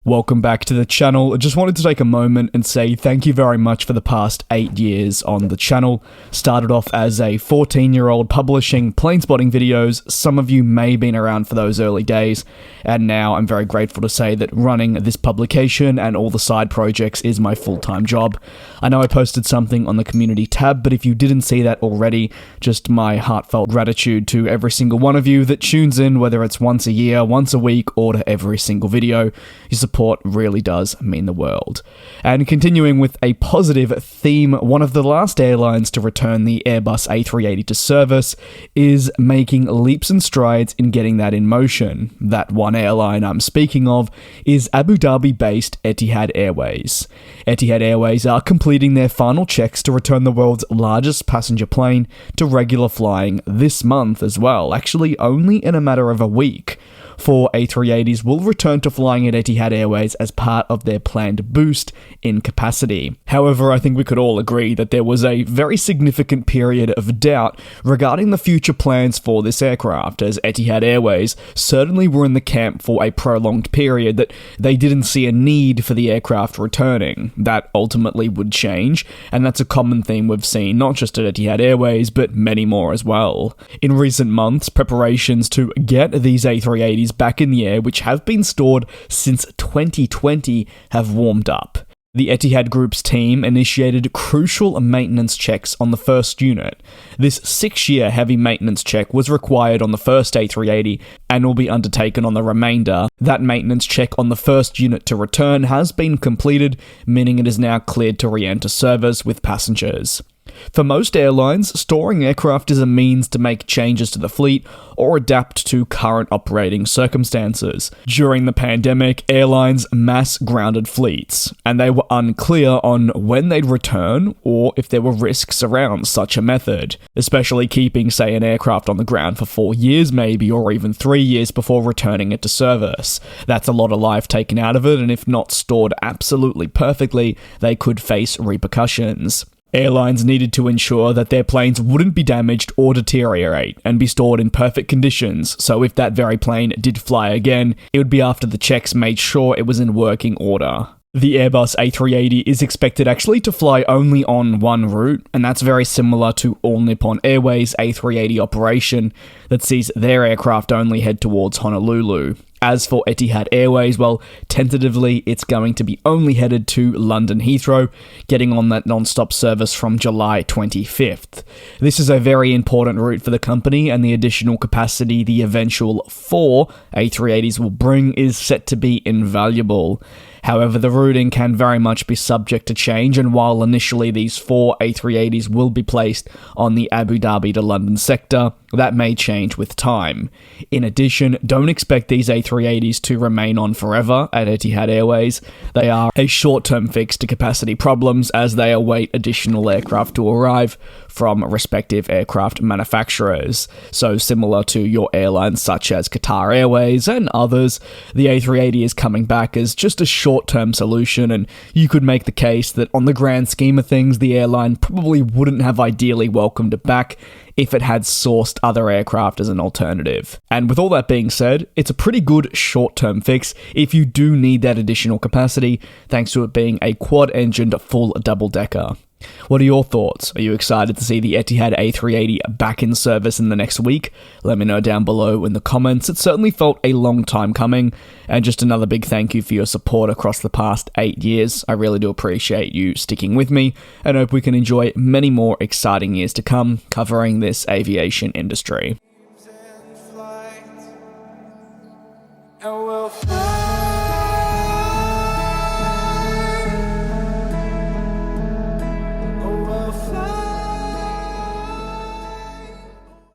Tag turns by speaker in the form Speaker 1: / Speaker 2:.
Speaker 1: Welcome back to the channel. I just wanted to take a moment and say thank you very much for the past 8 years on the channel. Started off as a 14-year-old publishing plane spotting videos. Some of you may have been around for those early days, and now I'm very grateful to say that running this publication and all the side projects is my full-time job. I know I posted something on the community tab, but if you didn't see that already, just my heartfelt gratitude to every single one of you that tunes in, whether it's once a year, once a week, or to every single video. Your support really does mean the world. And continuing with a positive theme, one of the last airlines to return the Airbus A380 to service is making leaps and strides in getting that in motion. That one airline I'm speaking of is Abu Dhabi-based Etihad Airways. Etihad Airways are completing their final checks to return the world's largest passenger plane to regular flying this month as well, actually only in a matter of a week. 4 A380s will return to flying at Etihad Airways as part of their planned boost in capacity. However, I think we could all agree that there was a very significant period of doubt regarding the future plans for this aircraft, as Etihad Airways certainly were in the camp for a prolonged period that they didn't see a need for the aircraft returning. That ultimately would change, and that's a common theme we've seen not just at Etihad Airways, but many more as well. In recent months, preparations to get these A380s back in the air, which have been stored since 2020, have warmed up. The Etihad Group's team initiated crucial maintenance checks on the first unit. This 6-year heavy maintenance check was required on the first A380 and will be undertaken on the remainder. That maintenance check on the first unit to return has been completed, meaning it is now cleared to re-enter service with passengers. For most airlines, storing aircraft is a means to make changes to the fleet or adapt to current operating circumstances. During the pandemic, airlines mass grounded fleets, and they were unclear on when they'd return or if there were risks around such a method, especially keeping, say, an aircraft on the ground for 4 years maybe, or even 3 years before returning it to service. That's a lot of life taken out of it, and if not stored absolutely perfectly, they could face repercussions. Airlines needed to ensure that their planes wouldn't be damaged or deteriorate and be stored in perfect conditions, so if that very plane did fly again, it would be after the checks made sure it was in working order. The Airbus A380 is expected actually to fly only on one route, and that's very similar to All Nippon Airways' A380 operation that sees their aircraft only head towards Honolulu. As for Etihad Airways, well, tentatively it's going to be only headed to London Heathrow, getting on that non-stop service from July 25th. This is a very important route for the company, and the additional capacity the eventual 4 A380s will bring is set to be invaluable. However, the routing can very much be subject to change, and while initially these 4 A380s will be placed on the Abu Dhabi to London sector, that may change with time. In addition, don't expect these A380s to remain on forever at Etihad Airways. They are a short-term fix to capacity problems as they await additional aircraft to arrive from respective aircraft manufacturers. So similar to your airlines such as Qatar Airways and others, the A380 is coming back as just a short-term solution, and you could make the case that on the grand scheme of things, the airline probably wouldn't have ideally welcomed it back if it had sourced other aircraft as an alternative. And with all that being said, it's a pretty good short-term fix if you do need that additional capacity, thanks to it being a quad-engined full double-decker. What are your thoughts? Are you excited to see the Etihad A380 back in service in the next week? Let me know down below in the comments. It certainly felt a long time coming, and just another big thank you for your support across the past 8 years. I really do appreciate you sticking with me, and hope we can enjoy many more exciting years to come covering this aviation industry.
Speaker 2: And we'll fly.